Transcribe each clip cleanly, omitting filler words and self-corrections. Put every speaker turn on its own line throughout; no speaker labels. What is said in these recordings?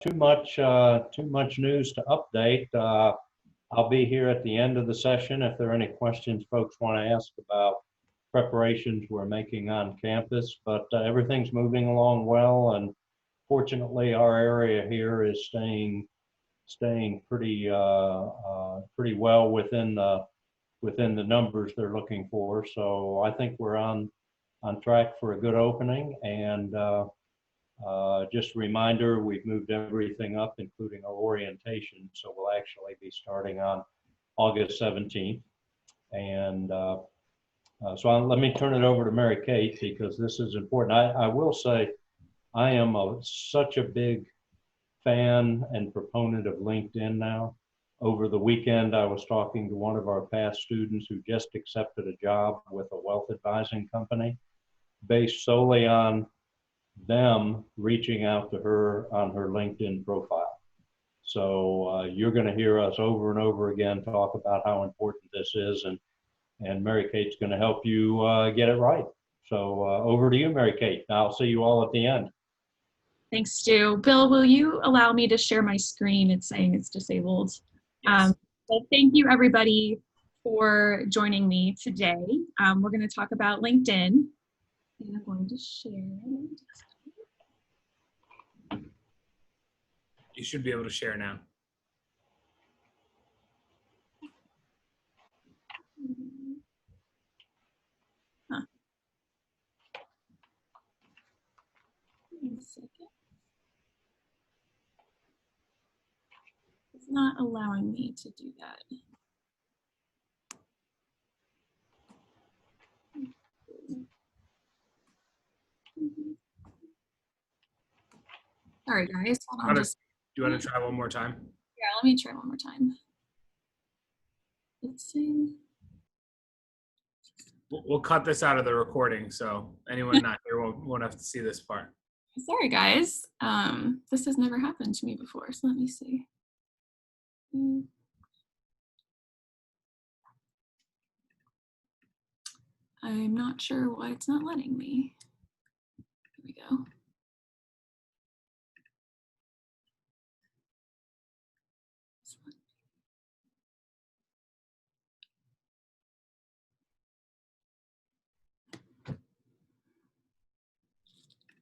too much news to update. I'll be here at the end of the session if there are any questions folks want to ask about preparations we're making on campus, but everything's moving along well, and fortunately our area here is staying pretty pretty well within the numbers they're looking for. So I think we're on track for a good opening. And just a reminder, we've moved everything up, including our orientation. So we'll actually be starting on August 17th. And let me turn it over to Mary Kate, because this is important. I will say I am such a big fan and proponent of LinkedIn now. Over the weekend, I was talking to one of our past students who just accepted a job with a wealth advising company based solely on them reaching out to her on her LinkedIn profile. So you're going to hear us over and over again talk about how important this is, and Mary Kate's going to help you get it right. So over to you, Mary Kate. I'll see you all at the end.
Thanks, Stu. Bill, will you allow me to share my screen? It's saying it's disabled.
Yes.
So thank you, everybody, for joining me today. We're going to talk about LinkedIn. And I'm going to share.
You should be able to share now.
Huh. Wait a second. It's not allowing me to do that. Sorry, guys. Hold on.
Do you want to try one more time?
Yeah, let me try one more time. Let's see.
We'll cut this out of the recording, so anyone not here won't have to see this part.
Sorry, guys. This has never happened to me before, so let me see. I'm not sure why it's not letting me. Here we go.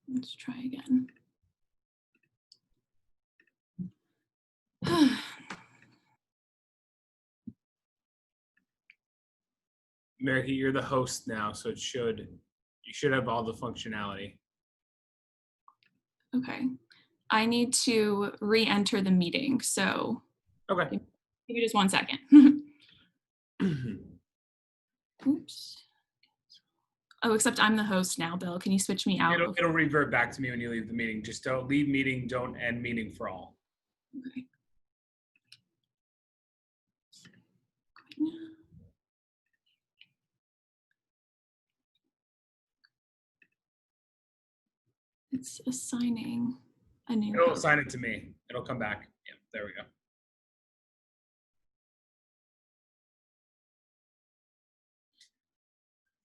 Let's try again.
Mary, you're the host now, so you should have all the functionality.
Okay. I need to re-enter the meeting, so
Okay.
give me just 1 second. Oops. Oh, except I'm the host now, Bill. Can you switch me out?
It'll revert back to me when you leave the meeting. Just don't leave meeting, don't end meeting for all.
Okay. It's assigning a new
It'll
host.
assign it to me. It'll come back. Yeah, there we go.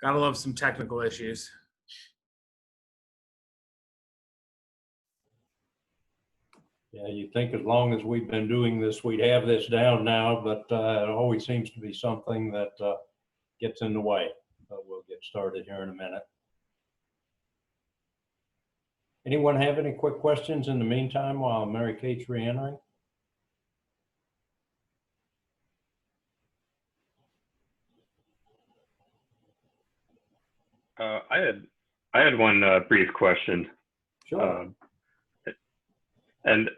Gotta love some technical issues.
Yeah, you'd think as long as we've been doing this, we'd have this down now, but it always seems to be something that gets in the way. But we'll get started here in a minute. Anyone have any quick questions in the meantime while Mary Kate's re-entering?
I had one brief question.
Sure.
And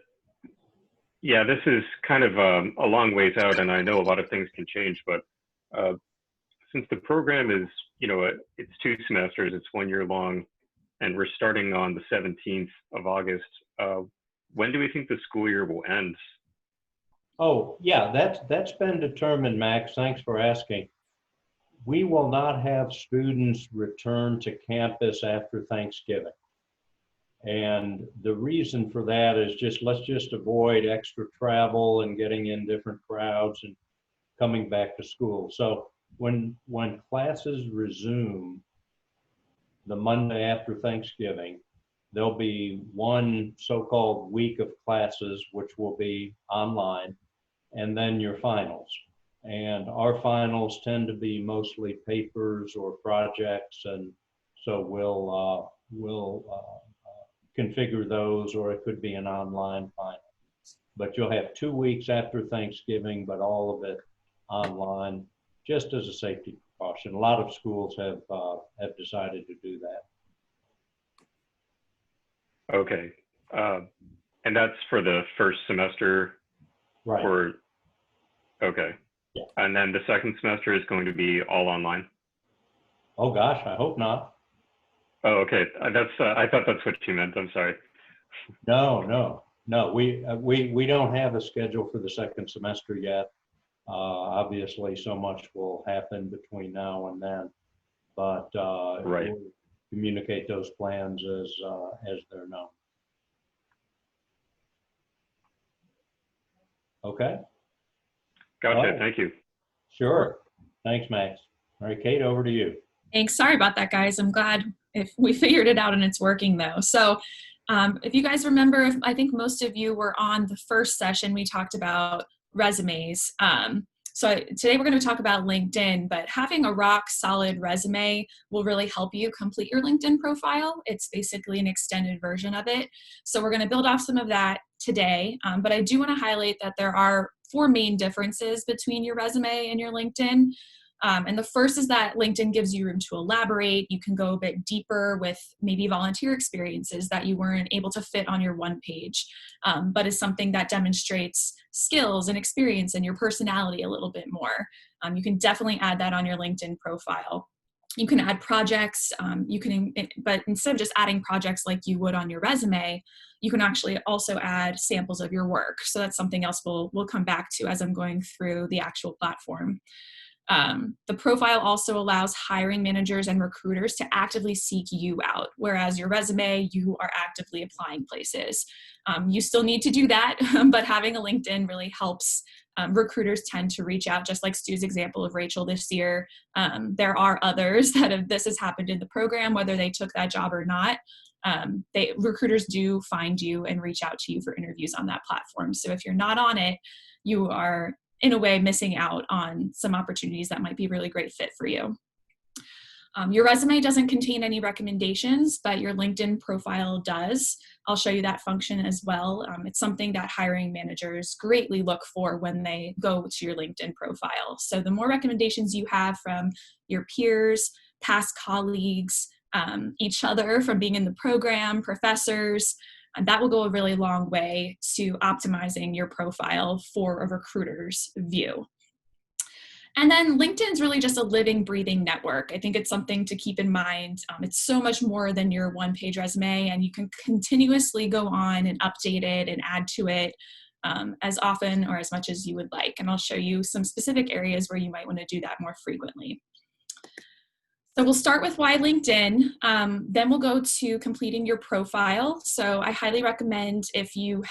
yeah, this is kind of a long ways out, and I know a lot of things can change, but since the program is, it's 2 semesters, it's 1 year long, and we're starting on the 17th of August, when do we think the school year will end?
Oh, yeah, that's been determined, Max. Thanks for asking. We will not have students return to campus after Thanksgiving. And the reason for that is let's just avoid extra travel and getting in different crowds and coming back to school. So when classes resume the Monday after Thanksgiving, there'll be one so-called week of classes, which will be online, and then your finals. And our finals tend to be mostly papers or projects, and so we'll configure those, or it could be an online final. But you'll have 2 weeks after Thanksgiving, but all of it online, just as a safety precaution. A lot of schools have decided to do that.
Okay. And that's for the first semester?
Right.
Or, okay.
Yeah.
And then the second semester is going to be all online?
Oh gosh, I hope not.
Oh, okay. I thought that's what you meant. I'm sorry.
No. We don't have a schedule for the second semester yet. Obviously, so much will happen between now and then, but
Right.
we'll communicate those plans as they're known. Okay.
Gotcha.
All right.
Thank you.
Sure. Thanks, Max. All right, Kate, over to you.
Thanks. Sorry about that, guys. I'm glad if we figured it out and it's working though. So if you guys remember, I think most of you were on the first session, we talked about resumes. So today we're going to talk about LinkedIn, but having a rock solid resume will really help you complete your LinkedIn profile. It's basically an extended version of it. So we're going to build off some of that today, but I do want to highlight that there are 4 main differences between your resume and your LinkedIn. And the first is that LinkedIn gives you room to elaborate. You can go a bit deeper with maybe volunteer experiences that you weren't able to fit on your one page, but is something that demonstrates skills and experience and your personality a little bit more. You can definitely add that on your LinkedIn profile. You can add projects, but instead of just adding projects like you would on your resume, you can actually also add samples of your work. So that's something else we'll come back to as I'm going through the actual platform. The profile also allows hiring managers and recruiters to actively seek you out, whereas your resume, you are actively applying places. You still need to do that, but having a LinkedIn really helps. Recruiters tend to reach out, just like Stu's example of Rachel this year. There are others that this has happened in the program, whether they took that job or not. Recruiters do find you and reach out to you for interviews on that platform. So if you're not on it, you are in a way missing out on some opportunities that might be a really great fit for you. Your resume doesn't contain any recommendations, but your LinkedIn profile does. I'll show you that function as well. It's something that hiring managers greatly look for when they go to your LinkedIn profile. So the more recommendations you have from your peers, past colleagues, each other from being in the program, professors, and that will go a really long way to optimizing your profile for a recruiter's view. And then LinkedIn is really just a living, breathing network. I think it's something to keep in mind. It's so much more than your one-page resume, and you can continuously go on and update it and add to it as often or as much as you would like. And I'll show you some specific areas where you might want to do that more frequently. So we'll start with why LinkedIn, then we'll go to completing your profile. So I highly recommend if you're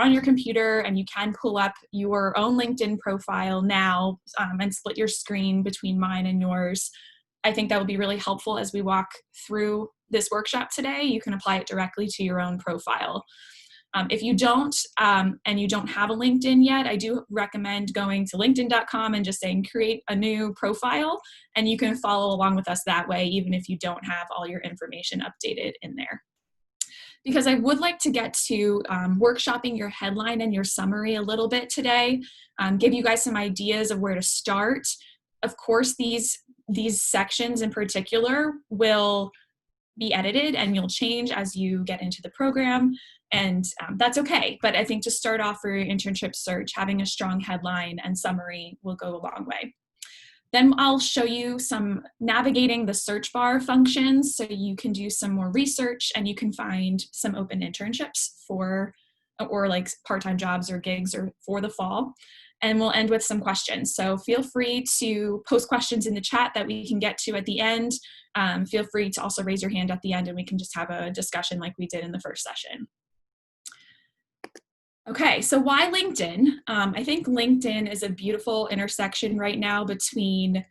on your computer and you can pull up your own LinkedIn profile now and split your screen between mine and yours. I think that will be really helpful as we walk through this workshop today. You can apply it directly to your own profile. If you don't, and you don't have a LinkedIn yet, I do recommend going to linkedin.com and just saying create a new profile, and you can follow along with us that way, even if you don't have all your information updated in there. Because I would like to get to workshopping your headline and your summary a little bit today, give you guys some ideas of where to start. Of course, these sections in particular will be edited and you'll change as you get into the program. And that's okay. But I think to start off for your internship search, having a strong headline and summary will go a long way. Then I'll show you some navigating the search bar functions so you can do some more research and you can find some open internships or like part-time jobs or gigs or for the fall. And we'll end with some questions. So feel free to post questions in the chat that we can get to at the end. Feel free to also raise your hand at the end and we can just have a discussion like we did in the first session. Okay, so why LinkedIn? I think LinkedIn is a beautiful intersection right now between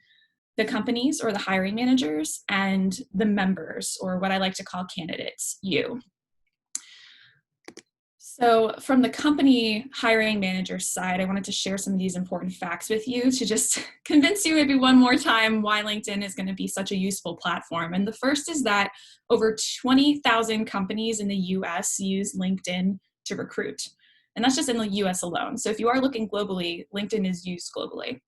the companies or the hiring managers and the members, or what I like to call candidates, you. So from the company hiring manager side, I wanted to share some of these important facts with you to just convince you maybe one more time why LinkedIn is going to be such a useful platform. And the first is that over 20,000 companies in the US use LinkedIn to recruit. And that's just in the US alone. So if you are looking globally, LinkedIn is used globally.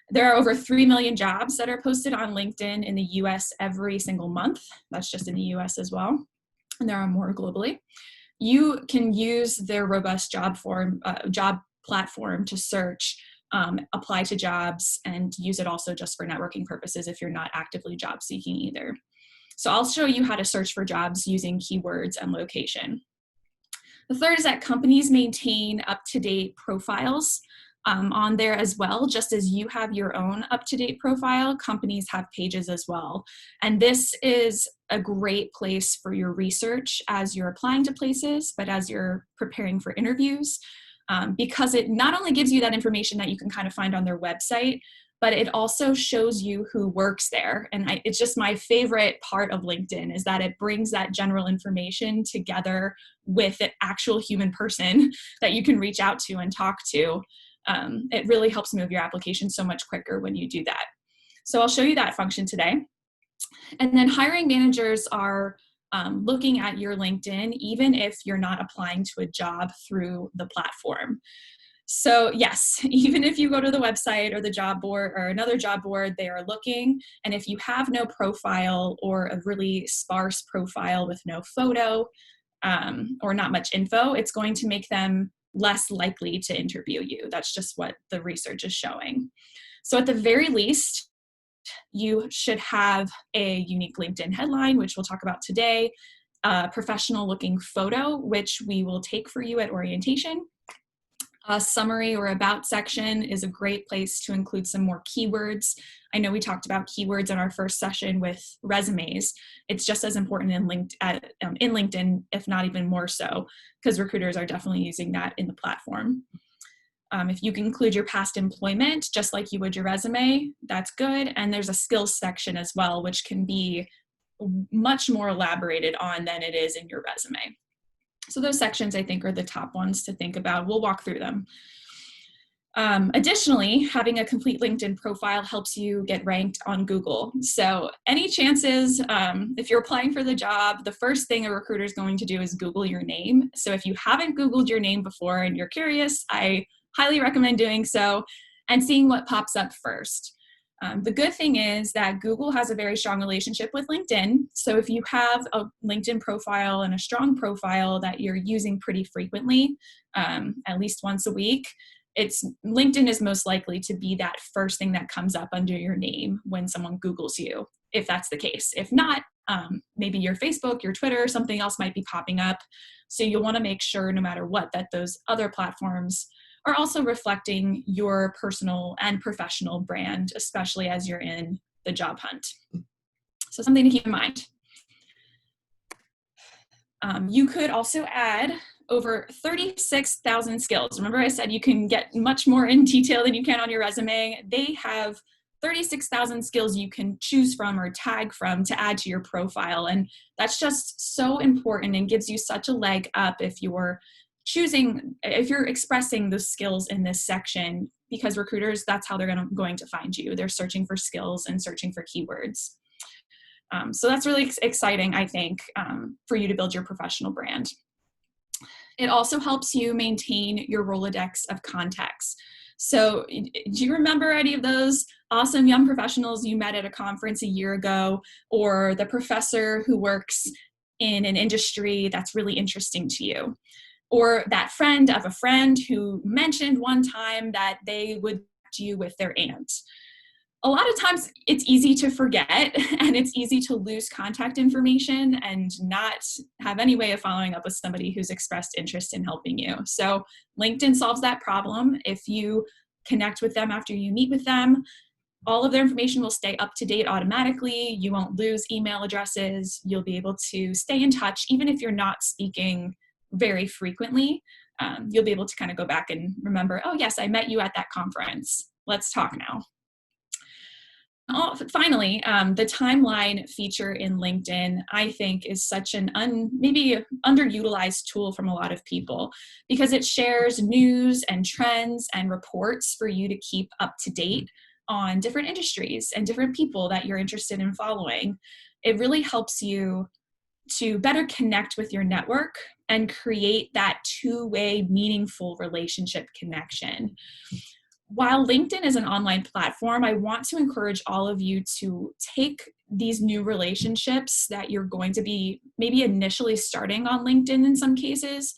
There are over 3 million jobs that are posted on LinkedIn in the US every single month. That's just in the US as well. And there are more globally. You can use their robust job platform to search, apply to jobs, and use it also just for networking purposes if you're not actively job seeking either. So I'll show you how to search for jobs using keywords and location. The third is that companies maintain up-to-date profiles on there as well. Just as you have your own up-to-date profile, companies have pages as well. And this is a great place for your research as you're applying to places, but as you're preparing for interviews, because it not only gives you that information that you can kind of find on their website, but it also shows you who works there. And it's just my favorite part of LinkedIn is that it brings that general information together with an actual human person that you can reach out to and talk to. It really helps move your application so much quicker when you do that. So I'll show you that function today. And then hiring managers are looking at your LinkedIn, even if you're not applying to a job through the platform. So yes, even if you go to the website or the job board or another job board, they are looking. And if you have no profile or a really sparse profile with no photo or not much info, it's going to make them less likely to interview you. That's just what the research is showing. So at the very least, you should have a unique LinkedIn headline, which we'll talk about today, a professional looking photo, which we will take for you at orientation. A summary or about section is a great place to include some more keywords. I know we talked about keywords in our first session with resumes. It's just as important in LinkedIn, if not even more so, because recruiters are definitely using that in the platform. If you can include your past employment, just like you would your resume, that's good. And there's a skills section as well, which can be much more elaborated on than it is in your resume. So those sections, I think, are the top ones to think about. We'll walk through them. Additionally, having a complete LinkedIn profile helps you get ranked on Google. So any chances, if you're applying for the job, the first thing a recruiter is going to do is Google your name. So if you haven't Googled your name before and you're curious, I highly recommend doing so and seeing what pops up first. The good thing is that Google has a very strong relationship with LinkedIn. So if you have a LinkedIn profile and a strong profile that you're using pretty frequently, at least once a week, LinkedIn is most likely to be that first thing that comes up under your name when someone Googles you, if that's the case. If not, maybe your Facebook, your Twitter, something else might be popping up. So you'll want to make sure no matter what that those other platforms are also reflecting your personal and professional brand, especially as you're in the job hunt. So something to keep in mind. You could also add over 36,000 skills. Remember I said you can get much more in detail than you can on your resume. They have 36,000 skills you can choose from or tag from to add to your profile. And that's just so important and gives you such a leg up if you're expressing those skills in this section, because recruiters, that's how they're going to find you. They're searching for skills and searching for keywords. So that's really exciting, I think, for you to build your professional brand. It also helps you maintain your Rolodex of contacts. So do you remember any of those awesome young professionals you met at a conference a year ago, or the professor who works in an industry that's really interesting to you? Or that friend of a friend who mentioned one time that they would connect you with their aunt. A lot of times it's easy to forget and it's easy to lose contact information and not have any way of following up with somebody who's expressed interest in helping you. So LinkedIn solves that problem. If you connect with them after you meet with them, all of their information will stay up to date automatically. You won't lose email addresses. You'll be able to stay in touch even if you're not speaking very frequently. You'll be able to kind of go back and remember, oh yes, I met you at that conference. Let's talk now. finally, the timeline feature in LinkedIn, I think, is such an maybe underutilized tool from a lot of people, because it shares news and trends and reports for you to keep up to date on different industries and different people that you're interested in following. It really helps you to better connect with your network and create that two-way meaningful relationship connection. While LinkedIn is an online platform, I want to encourage all of you to take these new relationships that you're going to be maybe initially starting on LinkedIn in some cases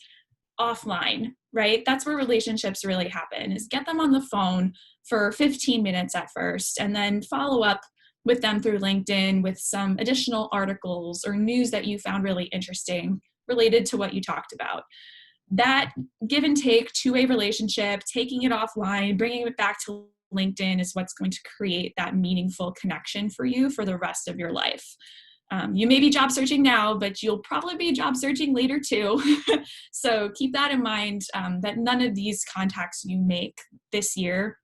offline, right? That's where relationships really happen, is get them on the phone for 15 minutes at first, and then follow up with them through LinkedIn with some additional articles or news that you found really interesting related to what you talked about. That give and take, two-way relationship, taking it offline, bringing it back to LinkedIn is what's going to create that meaningful connection for you for the rest of your life. You may be job searching now, but you'll probably be job searching later too. So keep that in mind, that none of these contacts you make this year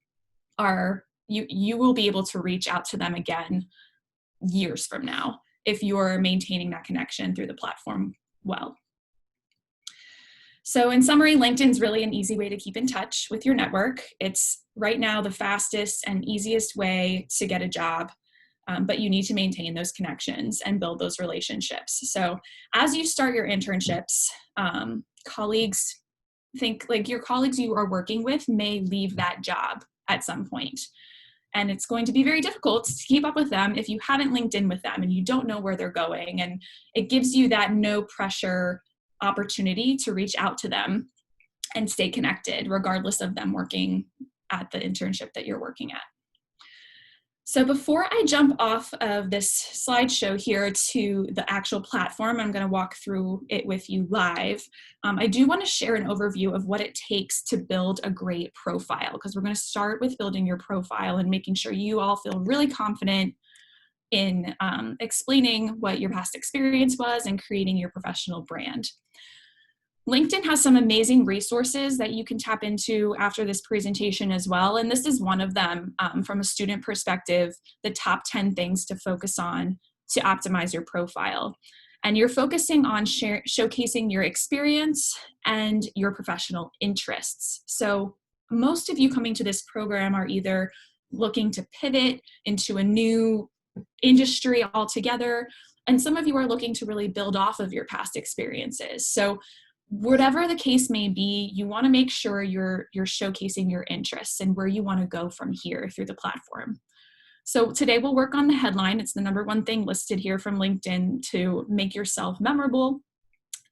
are, you will be able to reach out to them again years from now if you're maintaining that connection through the platform well. So in summary, LinkedIn's really an easy way to keep in touch with your network. It's right now the fastest and easiest way to get a job, but you need to maintain those connections and build those relationships. So as you start your internships, colleagues, think like your colleagues you are working with may leave that job at some point. And it's going to be very difficult to keep up with them if you haven't linked in with them and you don't know where they're going. And it gives you that no pressure opportunity to reach out to them and stay connected regardless of them working at the internship that you're working at. So before I jump off of this slideshow here to the actual platform, I'm going to walk through it with you live. I do want to share an overview of what it takes to build a great profile, because we're going to start with building your profile and making sure you all feel really confident in explaining what your past experience was and creating your professional brand. LinkedIn has some amazing resources that you can tap into after this presentation as well. And this is one of them from a student perspective, the top 10 things to focus on to optimize your profile. And you're focusing on showcasing your experience and your professional interests. So most of you coming to this program are either looking to pivot into a new industry altogether, and some of you are looking to really build off of your past experiences. So whatever the case may be, you want to make sure you're showcasing your interests and where you want to go from here through the platform. So today we'll work on the headline. It's the #1 thing listed here from LinkedIn to make yourself memorable.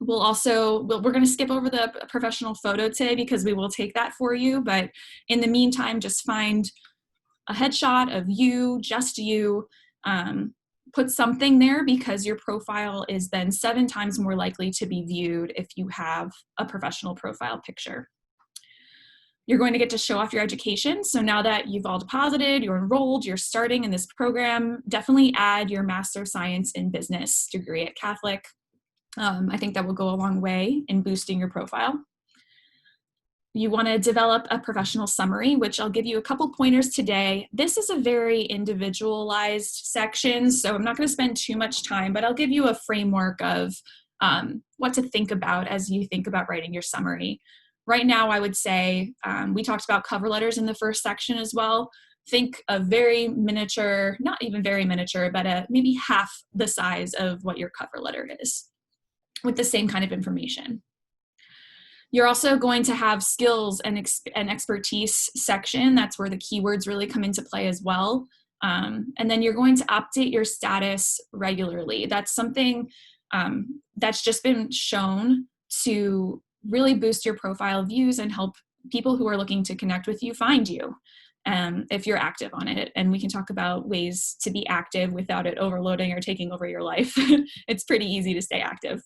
We're going to skip over the professional photo today because we will take that for you. But in the meantime, just find a headshot of you, just you, put something there, because your profile is then 7 times more likely to be viewed if you have a professional profile picture. You're going to get to show off your education. So now that you've all deposited, you're enrolled, you're starting in this program, definitely add your Master of Science in Business degree at Catholic. I think that will go a long way in boosting your profile. You want to develop a professional summary, which I'll give you a couple pointers today. This is a very individualized section, so I'm not going to spend too much time, but I'll give you a framework of what to think about as you think about writing your summary. Right now, I would say, we talked about cover letters in the first section as well. Think a very miniature, not even very miniature, but maybe half the size of what your cover letter is, with the same kind of information. You're also going to have skills and expertise section. That's where the keywords really come into play as well. And then you're going to update your status regularly. That's something that's just been shown to really boost your profile views and help people who are looking to connect with you find you if you're active on it. And we can talk about ways to be active without it overloading or taking over your life. It's pretty easy to stay active.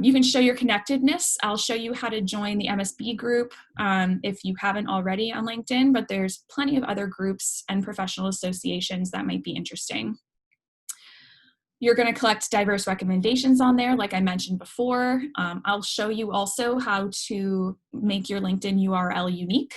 You can show your connectedness. I'll show you how to join the MSB group if you haven't already on LinkedIn, but there's plenty of other groups and professional associations that might be interesting. You're going to collect diverse recommendations on there, like I mentioned before. I'll show you also how to make your LinkedIn URL unique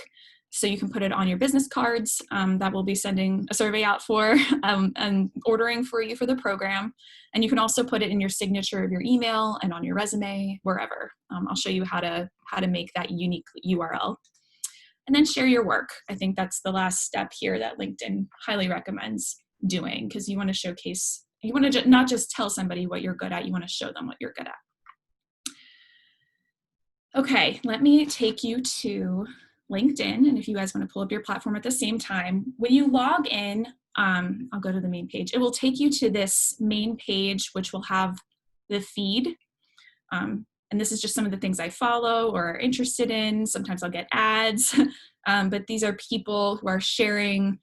So you can put it on your business cards that we'll be sending a survey out for and ordering for you for the program. And you can also put it in your signature of your email and on your resume, wherever. I'll show you how to make that unique URL. And then share your work. I think that's the last step here that LinkedIn highly recommends doing, because you want to showcase, you want to not just tell somebody what you're good at, you want to show them what you're good at. Okay, let me take you to LinkedIn. And if you guys want to pull up your platform at the same time, when you log in, I'll go to the main page. It will take you to this main page, which will have the feed. And this is just some of the things I follow or are interested in. Sometimes I'll get ads, but these are people who are sharing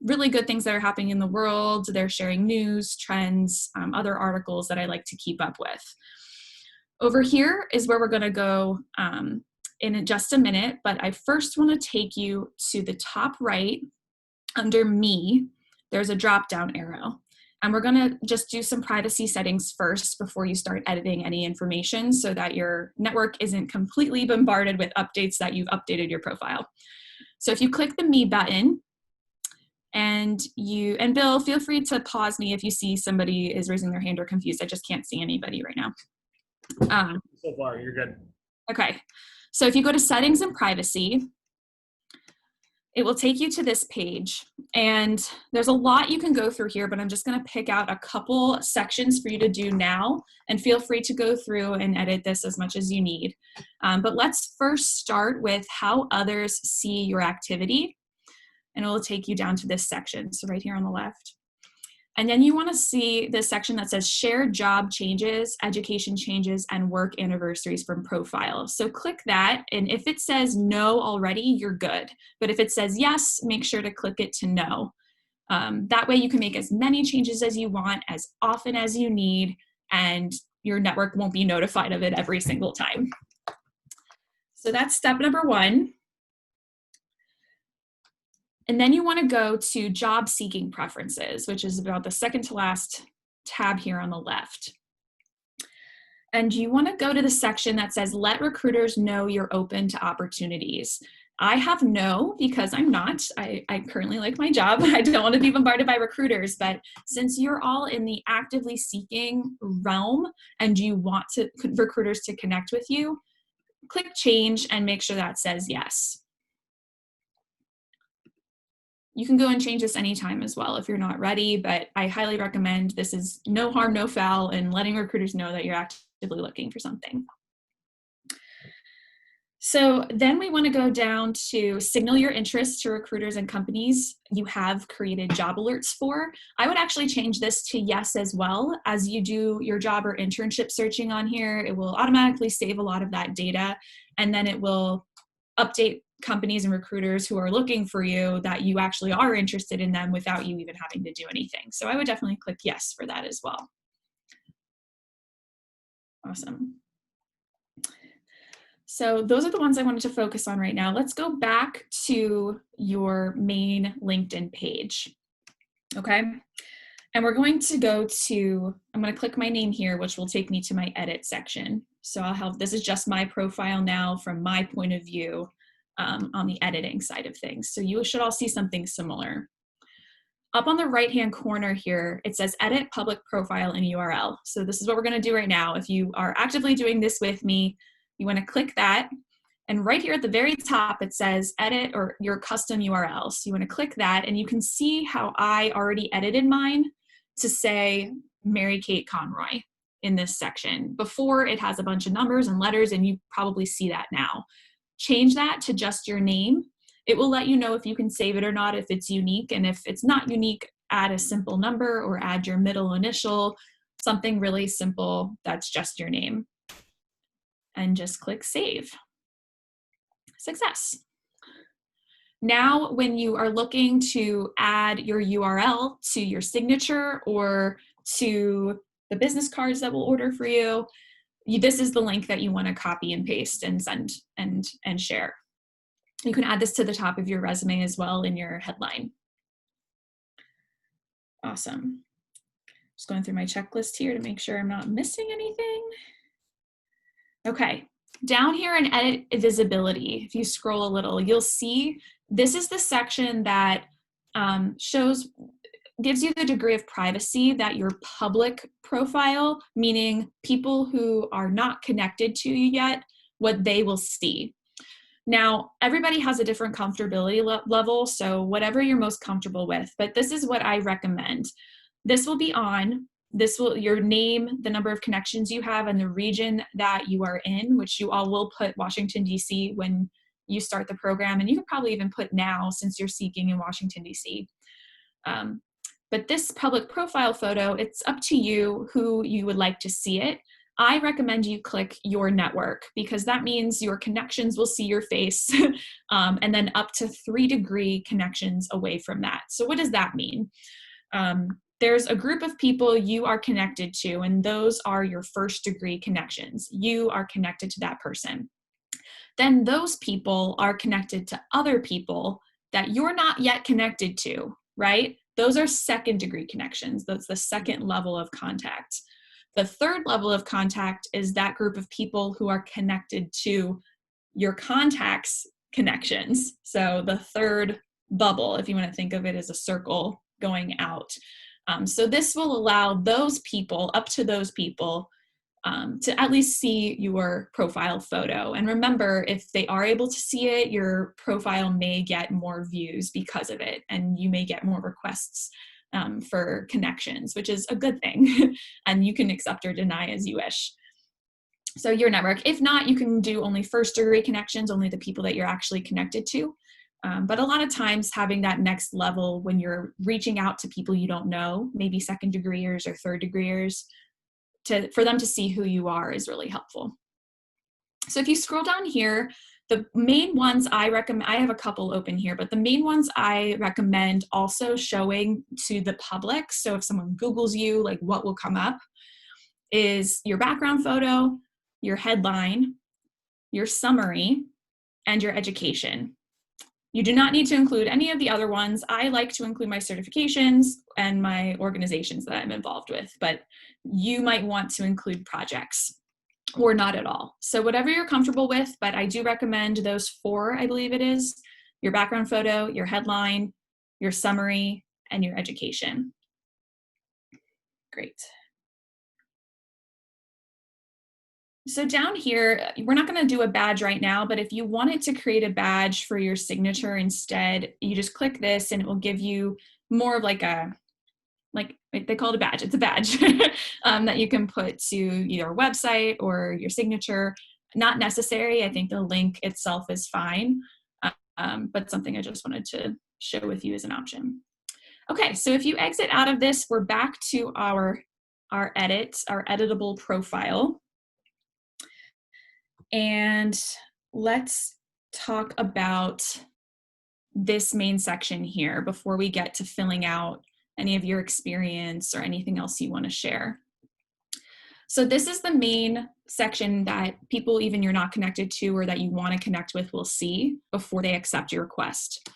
really good things that are happening in the world. They're sharing news, trends, other articles that I like to keep up with. Over here is where we're going to go in just a minute, but I first want to take you to the top right under Me. There's a drop-down arrow. And we're going to just do some privacy settings first before you start editing any information so that your network isn't completely bombarded with updates that you've updated your profile. So if you click the Me button, and Bill, feel free to pause me if you see somebody is raising their hand or confused. I just can't see anybody right now.
So far, you're good.
Okay. So if you go to Settings and Privacy, it will take you to this page. And there's a lot you can go through here, but I'm just going to pick out a couple sections for you to do now. And feel free to go through and edit this as much as you need. But let's first start with how others see your activity. And it will take you down to this section. So right here on the left. And then you want to see this section that says share job changes, education changes, and work anniversaries from profile. So click that. And if it says no already, you're good. But if it says yes, make sure to click it to no. That way you can make as many changes as you want, as often as you need, and your network won't be notified of it every single time. So that's step number one. And then you want to go to job seeking preferences, which is about the second to last tab here on the left. And you want to go to the section that says, let recruiters know you're open to opportunities. I have no, because I'm not. I currently like my job. I don't want to be bombarded by recruiters, but since you're all in the actively seeking realm and you want recruiters to connect with you, click change and make sure that says yes. You can go and change this anytime as well if you're not ready, but I highly recommend this is no harm, no foul, and letting recruiters know that you're actively looking for something. So then we want to go down to signal your interest to recruiters and companies you have created job alerts for. I would actually change this to yes as well. As you do your job or internship searching on here, it will automatically save a lot of that data, and then it will update companies and recruiters who are looking for you that you actually are interested in them without you even having to do anything. So I would definitely click yes for that as well. Awesome. So those are the ones I wanted to focus on right now. Let's go back to your main LinkedIn page. Okay. And we're going to go to, I'm going to click my name here, which will take me to my edit section. So I'll have, this is just my profile now from my point of view. On the editing side of things. So you should all see something similar. Up on the right-hand corner here, it says edit public profile and URL. So this is what we're going to do right now. If you are actively doing this with me, you want to click that. And right here at the very top, it says edit or your custom URL. So you want to click that and you can see how I already edited mine to say Mary Kate Conroy in this section. Before it has a bunch of numbers and letters, and you probably see that now. Change that to just your name. It will let you know if you can save it or not, if it's unique. And if it's not unique, add a simple number or add your middle initial, something really simple that's just your name. And just click save. Success. Now, when you are looking to add your URL to your signature or to the business cards that we'll order for you, this is the link that you want to copy and paste and send and share. You can add this to the top of your resume as well in your headline. Awesome. Just going through my checklist here to make sure I'm not missing anything. Okay, Down here in edit visibility, if you scroll a little, you'll see this is the section that gives you the degree of privacy that your public profile, meaning people who are not connected to you yet, what they will see. Now, everybody has a different comfortability level, so whatever you're most comfortable with, but this is what I recommend. This will be on. This will, your name, the number of connections you have, and the region that you are in, which you all will put Washington, D.C. when you start the program, and you can probably even put now since you're seeking in Washington, D.C. But this public profile photo, it's up to you who you would like to see it. I recommend you click your network because that means your connections will see your face and then up to 3-degree connections away from that. So what does that mean? There's a group of people you are connected to, and those are your 1st-degree connections. You are connected to that person. Then those people are connected to other people that you're not yet connected to, right? Those are 2nd-degree connections. That's the 2nd level of contact. The 3rd level of contact is that group of people who are connected to your contacts connections. So the 3rd bubble, if you want to think of it as a circle going out. So this will allow those people, up to those people, to at least see your profile photo. And remember, if they are able to see it, your profile may get more views because of it, and you may get more requests for connections, which is a good thing. And you can accept or deny as you wish. So your network. If not, you can do only 1st-degree connections, only the people that you're actually connected to. But a lot of times having that next level when you're reaching out to people you don't know, maybe 2nd-degreers or 3rd-degreers, for them to see who you are is really helpful. So if you scroll down here, the main ones I recommend, I have a couple open here, but the main ones I recommend also showing to the public. So if someone Googles you, like what will come up is your background photo, your headline, your summary, and your education. You do not need to include any of the other ones. I like to include my certifications and my organizations that I'm involved with, but you might want to include projects or not at all. So whatever you're comfortable with, but I do recommend those 4, I believe it is, your background photo, your headline, your summary, and your education. Great. So down here, we're not going to do a badge right now, but if you wanted to create a badge for your signature instead, you just click this and it will give you more of like they call it a badge. It's a badge that you can put to your website or your signature. Not necessary. I think the link itself is fine, but something I just wanted to share with you as an option. Okay, so if you exit out of this, we're back to our editable profile. And let's talk about this main section here before we get to filling out any of your experience or anything else you want to share. So this is the main section that people even you're not connected to or that you want to connect with will see before they accept your request.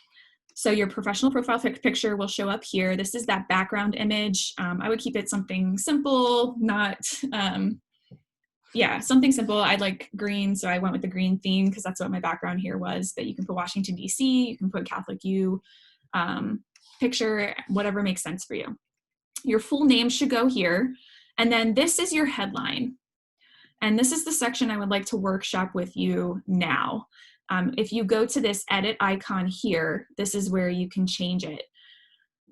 So your professional profile picture will show up here. This is that background image. I would keep it something simple, not... something simple. I like green, so I went with the green theme because that's what my background here was. But you can put Washington, D.C., you can put Catholic U, picture, whatever makes sense for you. Your full name should go here. And then this is your headline. And this is the section I would like to workshop with you now. If you go to this edit icon here, this is where you can change it.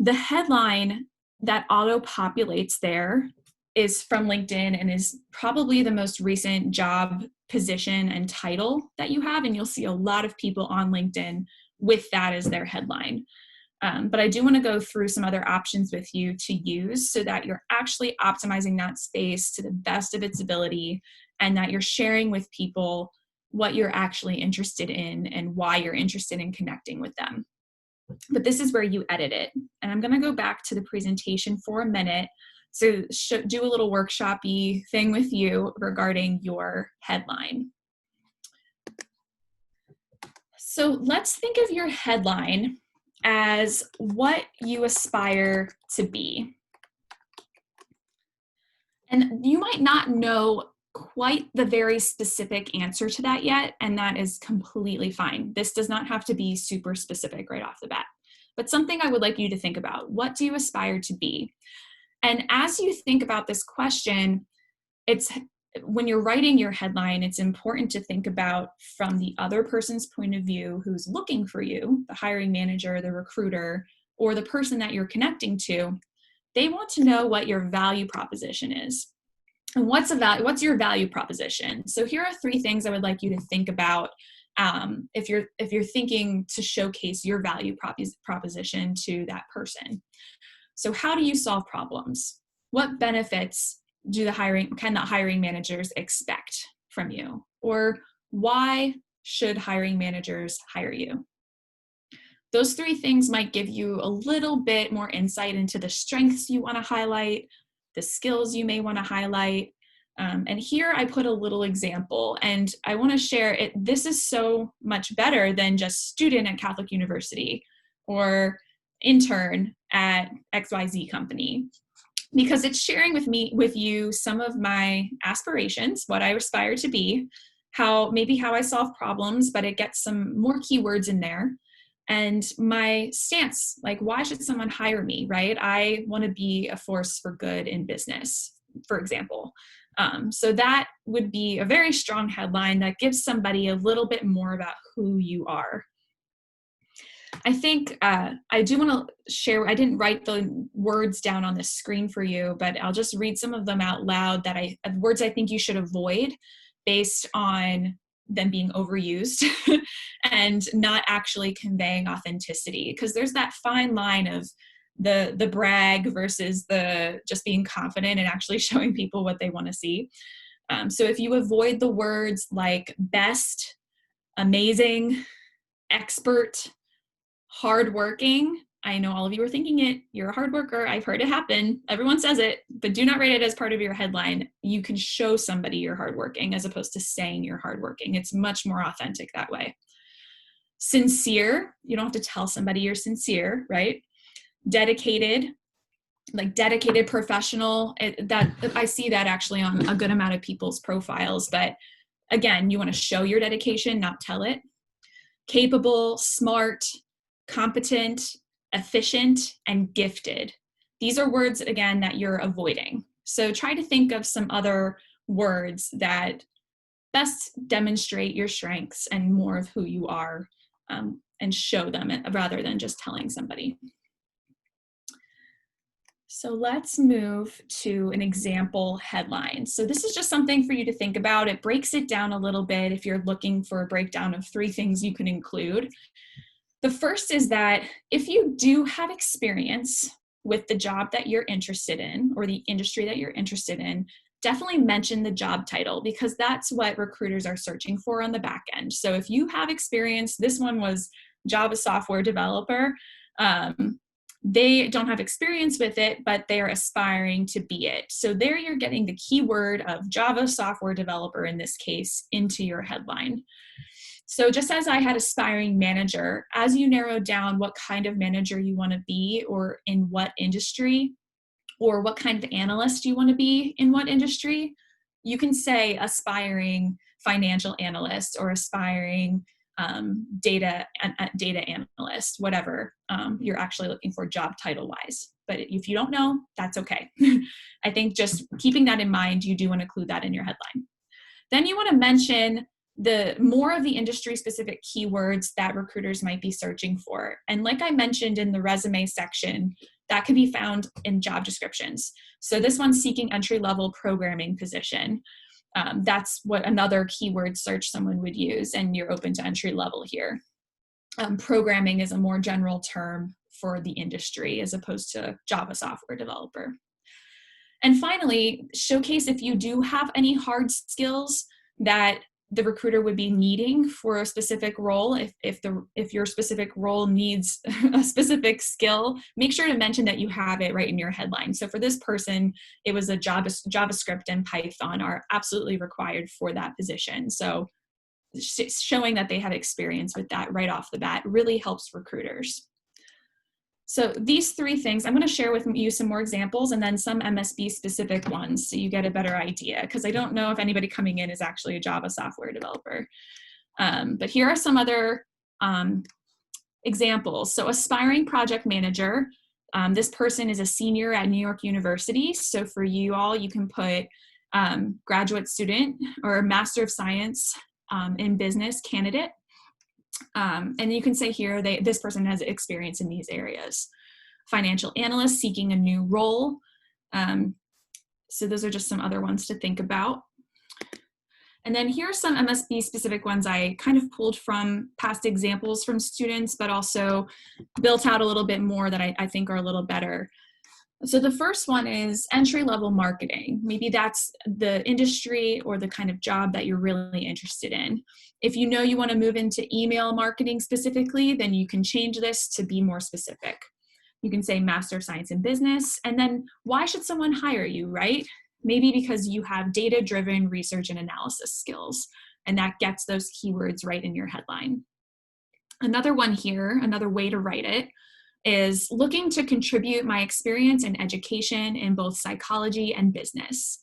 The headline that auto-populates there is from LinkedIn and is probably the most recent job position and title that you have. And you'll see a lot of people on LinkedIn with that as their headline. But I do want to go through some other options with you to use so that you're actually optimizing that space to the best of its ability and that you're sharing with people what you're actually interested in and why you're interested in connecting with them. But this is where you edit it. And I'm going to go back to the presentation for a minute. So do a little workshop-y thing with you regarding your headline. So let's think of your headline as what you aspire to be. And you might not know quite the very specific answer to that yet, and that is completely fine. This does not have to be super specific right off the bat, but something I would like you to think about. What do you aspire to be? And as you think about this question, when you're writing your headline, it's important to think about from the other person's point of view who's looking for you, the hiring manager, the recruiter, or the person that you're connecting to. They want to know what your value proposition is. And what's your value proposition? So here are 3 things I would like you to think about if you're thinking to showcase your value proposition to that person. So how do you solve problems? What benefits can the hiring managers expect from you? Or why should hiring managers hire you? Those 3 things might give you a little bit more insight into the strengths you want to highlight, the skills you may want to highlight. And here I put a little example, and I want to share it. This is so much better than just student at Catholic University or intern at XYZ company, because it's sharing with you some of my aspirations, what I aspire to be, how I solve problems, but it gets some more keywords in there. And my stance, like, why should someone hire me, right? I want to be a force for good in business, for example. So that would be a very strong headline that gives somebody a little bit more about who you are. I think I do want to share, I didn't write the words down on the screen for you, but I'll just read some of them out loud words I think you should avoid based on them being overused and not actually conveying authenticity, because there's that fine line of the brag versus the just being confident and actually showing people what they want to see. So if you avoid the words like best, amazing, expert, hardworking, I know all of you are thinking it, you're a hard worker, I've heard it happen, everyone says it, but do not write it as part of your headline. You can show somebody you're hardworking as opposed to saying you're hardworking. It's much more authentic that way. Sincere, you don't have to tell somebody you're sincere, right? Dedicated, like dedicated professional, that I see that actually on a good amount of people's profiles, but again, you want to show your dedication, not tell it. Capable, smart, competent, efficient, and gifted. These are words, again, that you're avoiding. So try to think of some other words that best demonstrate your strengths and more of who you are, and show them rather than just telling somebody. So let's move to an example headline. So this is just something for you to think about. It breaks it down a little bit if you're looking for a breakdown of 3 things you can include. The first is that if you do have experience with the job that you're interested in or the industry that you're interested in, definitely mention the job title, because that's what recruiters are searching for on the back end. So if you have experience, this one was Java software developer. They don't have experience with it, but they're aspiring to be it. So there you're getting the keyword of Java software developer in this case into your headline. So just as I had aspiring manager, as you narrow down what kind of manager you want to be or in what industry, or what kind of analyst you want to be in what industry, you can say aspiring financial analyst or aspiring data analyst, whatever you're actually looking for job title wise. But if you don't know, that's okay. I think just keeping that in mind, you do want to include that in your headline. Then you want to mention the more of the industry specific keywords that recruiters might be searching for. And like I mentioned in the resume section, that can be found in job descriptions. So this one's seeking entry-level programming position. That's what another keyword search someone would use, and you're open to entry-level here. Programming is a more general term for the industry as opposed to Java software developer. And finally, showcase if you do have any hard skills that the recruiter would be needing for a specific role. If your specific role needs a specific skill, make sure to mention that you have it right in your headline. So for this person, it was a JavaScript and Python are absolutely required for that position. So showing that they have experience with that right off the bat really helps recruiters. So these three things, I'm going to share with you some more examples and then some MSB specific ones so you get a better idea, because I don't know if anybody coming in is actually a Java software developer. But here are some other examples. So aspiring project manager, this person is a senior at New York University. So for you all, you can put graduate student or Master of Science in Business candidate. And you can say here, this person has experience in these areas. Financial analyst seeking a new role. So those are just some other ones to think about. And then here are some MSB specific ones I kind of pulled from past examples from students, but also built out a little bit more that I think are a little better. So the first one is entry-level marketing. Maybe that's the industry or the kind of job that you're really interested in. If you know you want to move into email marketing specifically, then you can change this to be more specific. You can say Master of Science in Business, and then why should someone hire you, right? Maybe because you have data-driven research and analysis skills, and that gets those keywords right in your headline. Another one here, another way to write it, is looking to contribute my experience in education in both psychology and business.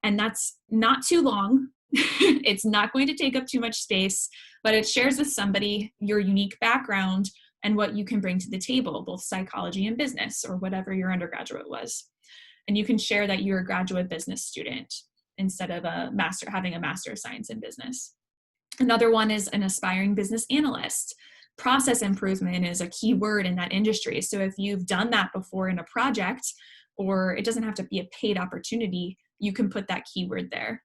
And that's not too long. It's not going to take up too much space, but it shares with somebody your unique background and what you can bring to the table, both psychology and business, or whatever your undergraduate was. And you can share that you're a graduate business student instead of having a Master of Science in Business. Another one is an aspiring business analyst. Process improvement is a key word in that industry. So if you've done that before in a project, or it doesn't have to be a paid opportunity, you can put that keyword there.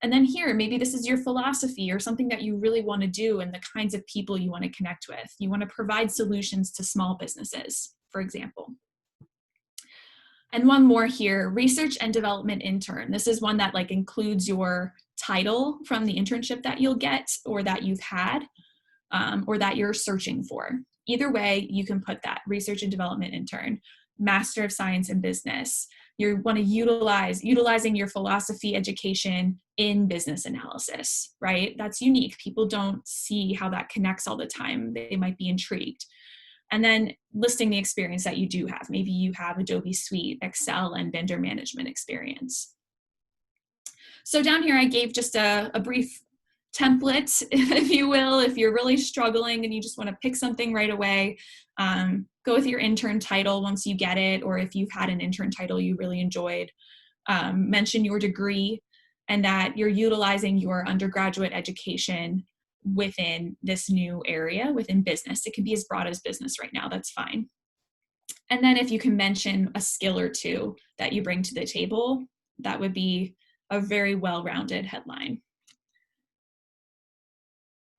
And then here, maybe this is your philosophy or something that you really want to do and the kinds of people you want to connect with. You want to provide solutions to small businesses, for example. And one more here, research and development intern. This is one that includes your title from the internship that you'll get or that you've had. Or that you're searching for. Either way, you can put that, research and development intern, Master of Science in Business. You want to utilizing your philosophy education in business analysis, right? That's unique. People don't see how that connects all the time. They might be intrigued. And then listing the experience that you do have. Maybe you have Adobe Suite, Excel, and vendor management experience. So down here, I gave just a brief template, if you will. If you're really struggling and you just want to pick something right away, go with your intern title once you get it, or if you've had an intern title you really enjoyed, mention your degree and that you're utilizing your undergraduate education within this new area, within business. It can be as broad as business right now, that's fine. And then if you can mention a skill or two that you bring to the table, that would be a very well-rounded headline.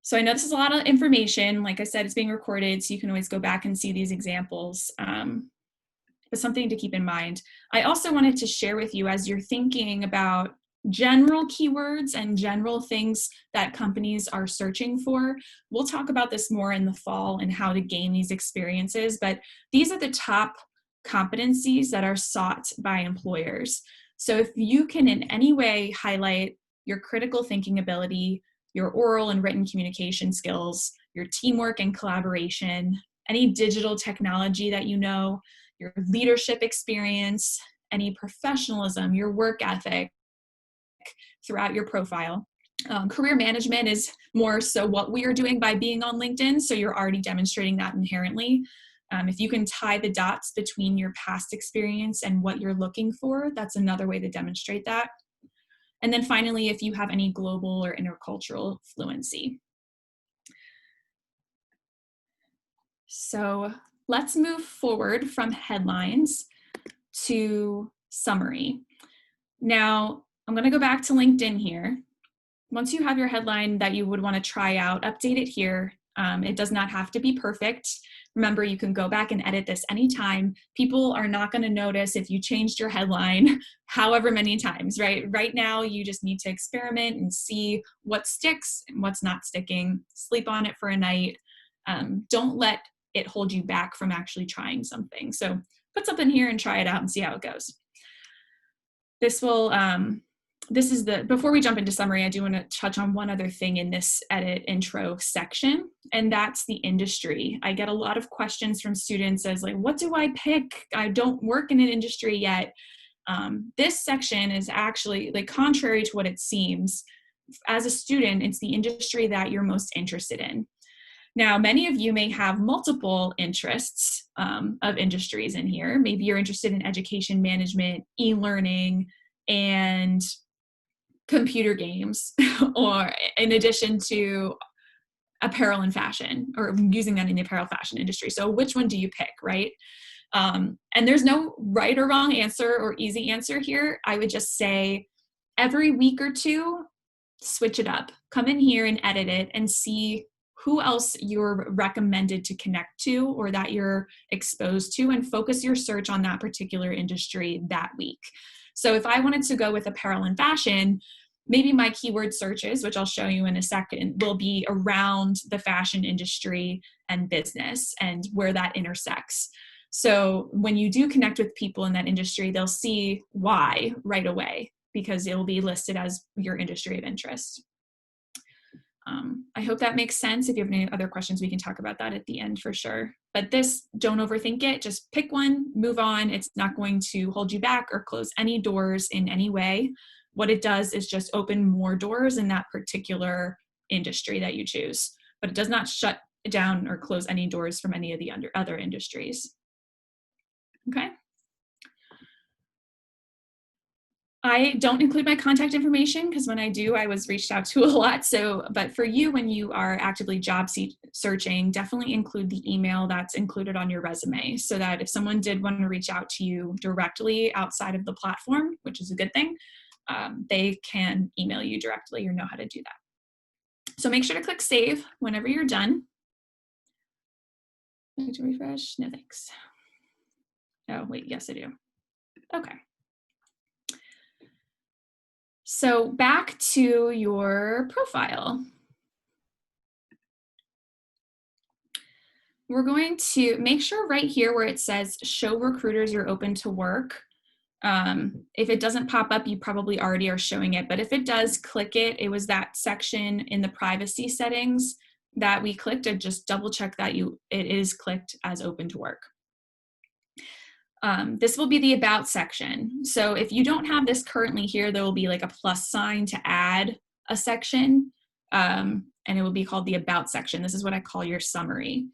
So I know this is a lot of information. Like I said, it's being recorded, so you can always go back and see these examples. But something to keep in mind. I also wanted to share with you, as you're thinking about general keywords and general things that companies are searching for. We'll talk about this more in the fall and how to gain these experiences, but these are the top competencies that are sought by employers. So if you can in any way highlight your critical thinking ability, your oral and written communication skills, your teamwork and collaboration, any digital technology that you know, your leadership experience, any professionalism, your work ethic throughout your profile. Career management is more so what we are doing by being on LinkedIn, so you're already demonstrating that inherently. If you can tie the dots between your past experience and what you're looking for, that's another way to demonstrate that. And then finally, if you have any global or intercultural fluency. So let's move forward from headlines to summary. Now, I'm going to go back to LinkedIn here. Once you have your headline that you would want to try out, update it here. It does not have to be perfect. Remember, you can go back and edit this anytime. People are not going to notice if you changed your headline however many times, right? Right now, you just need to experiment and see what sticks and what's not sticking. Sleep on it for a night. Don't let it hold you back from actually trying something. So put something here and try it out and see how it goes. This will before we jump into summary, I do want to touch on one other thing in this edit intro section, and that's the industry. I get a lot of questions from students as like, what do I pick? I don't work in an industry yet. This section is actually, like, contrary to what it seems, as a student, it's the industry that you're most interested in. Now, many of you may have multiple interests of industries in here. Maybe you're interested in education management, e-learning, and computer games, or in addition to apparel and fashion, or using that in the apparel fashion industry. So which one do you pick, right? And there's no right or wrong answer or easy answer here. I would just say every week or two, switch it up. Come in here and edit it and see who else you're recommended to connect to or that you're exposed to, and focus your search on that particular industry that week. So if I wanted to go with apparel and fashion, maybe my keyword searches, which I'll show you in a second, will be around the fashion industry and business and where that intersects. So when you do connect with people in that industry, they'll see why right away, because it will be listed as your industry of interest. I hope that makes sense. If you have any other questions, we can talk about that at the end for sure. But this, don't overthink it. Just pick one, move on. It's not going to hold you back or close any doors in any way. What it does is just open more doors in that particular industry that you choose. But it does not shut down or close any doors from any of the other industries. Okay. I don't include my contact information because when I do, I was reached out to a lot. So, but for you, when you are actively job searching, definitely include the email that's included on your resume, so that if someone did want to reach out to you directly outside of the platform, which is a good thing, they can email you directly or know how to do that. So make sure to click save whenever you're done. Need to refresh? No, thanks. Oh, wait, yes, I do. Okay. So back to your profile. We're going to make sure right here where it says show recruiters you're open to work. If it doesn't pop up, you probably already are showing it, but if it does, click it. It was that section in the privacy settings that we clicked, and just double check that it is clicked as open to work. This will be the about section. So if you don't have this currently here, there will be like a plus sign to add a section, and it will be called the about section. This is what I call your summary.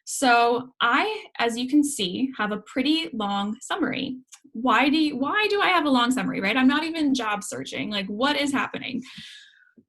So I, as you can see, have a pretty long summary. Why do I have a long summary, right? I'm not even job searching. Like, what is happening?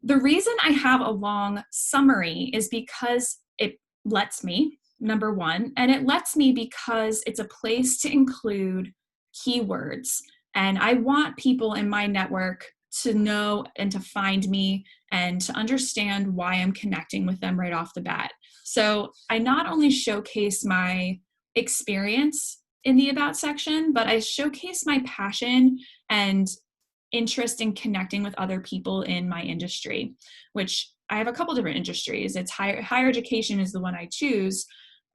The reason I have a long summary is because it lets me, number one, and it lets me because it's a place to include keywords. And I want people in my network to know and to find me and to understand why I'm connecting with them right off the bat. So I not only showcase my experience in the about section, but I showcase my passion and interest in connecting with other people in my industry, which I have a couple different industries. It's higher education is the one I choose.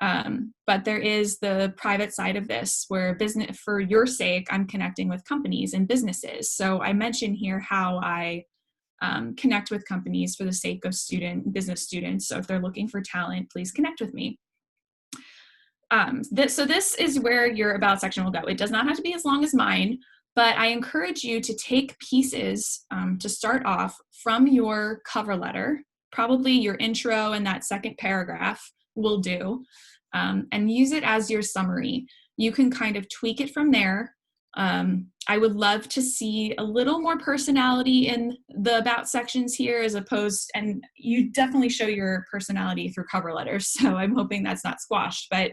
But there is the private side of this where business, for your sake, I'm connecting with companies and businesses. So I mention here how I connect with companies for the sake of business students. So if they're looking for talent, please connect with me. So this is where your about section will go. It does not have to be as long as mine, but I encourage you to take pieces to start off from your cover letter, probably your intro and that second paragraph will do, and use it as your summary. You can kind of tweak it from there. I would love to see a little more personality in the about sections here as opposed, and you definitely show your personality through cover letters, so I'm hoping that's not squashed, but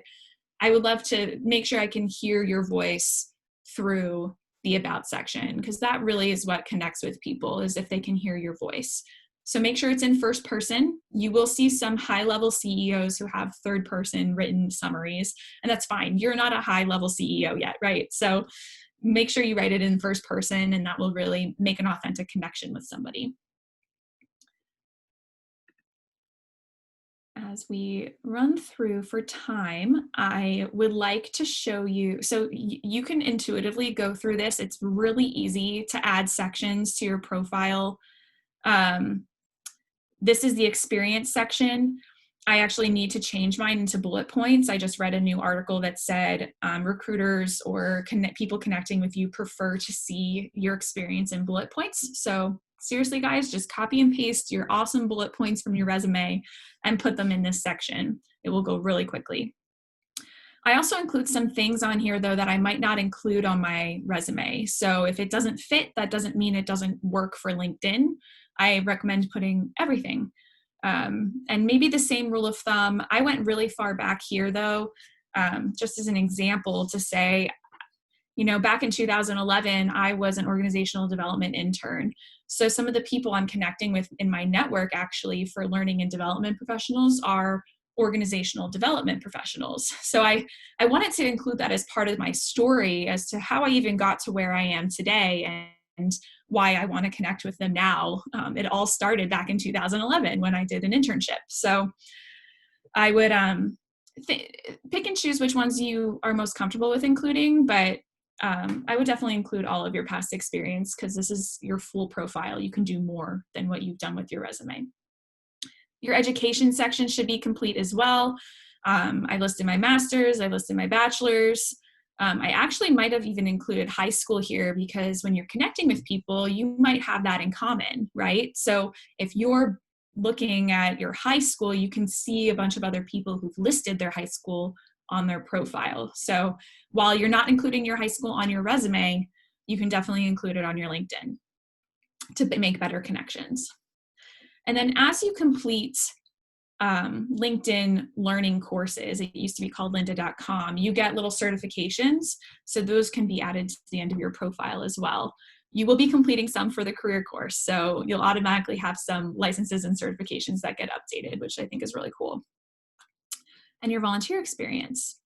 I would love to make sure I can hear your voice through the about section, because that really is what connects with people, is if they can hear your voice. So make sure it's in first person. You will see some high-level CEOs who have third-person written summaries, and that's fine. You're not a high-level CEO yet, right? So make sure you write it in first person, and that will really make an authentic connection with somebody. as we run through for time, I would like to show you, so you can intuitively go through this. It's really easy to add sections to your profile. This is the experience section. I actually need to change mine into bullet points. I just read a new article that said recruiters or people connecting with you prefer to see your experience in bullet points. So seriously, guys, just copy and paste your awesome bullet points from your resume and put them in this section. It will go really quickly. I also include some things on here, though, that I might not include on my resume. So if it doesn't fit, that doesn't mean it doesn't work for LinkedIn. I recommend putting everything. And maybe the same rule of thumb. I went really far back here, though, just as an example to say, you know, back in 2011, I was an organizational development intern. So some of the people I'm connecting with in my network actually for learning and development professionals are organizational development professionals. So I wanted to include that as part of my story as to how I even got to where I am today and why I want to connect with them now. It all started back in 2011 when I did an internship. So I would pick and choose which ones you are most comfortable with including, but I would definitely include all of your past experience because this is your full profile. You can do more than what you've done with your resume. Your education section should be complete as well. I listed my master's, I listed my bachelor's. I actually might have even included high school here because when you're connecting with people, you might have that in common, right? So if you're looking at your high school, you can see a bunch of other people who've listed their high school on their profile. So while you're not including your high school on your resume, you can definitely include it on your LinkedIn to make better connections. And then as you complete LinkedIn learning courses, it used to be called lynda.com, you get little certifications. So those can be added to the end of your profile as well. You will be completing some for the career course. So you'll automatically have some licenses and certifications that get updated, which I think is really cool. And your volunteer experience.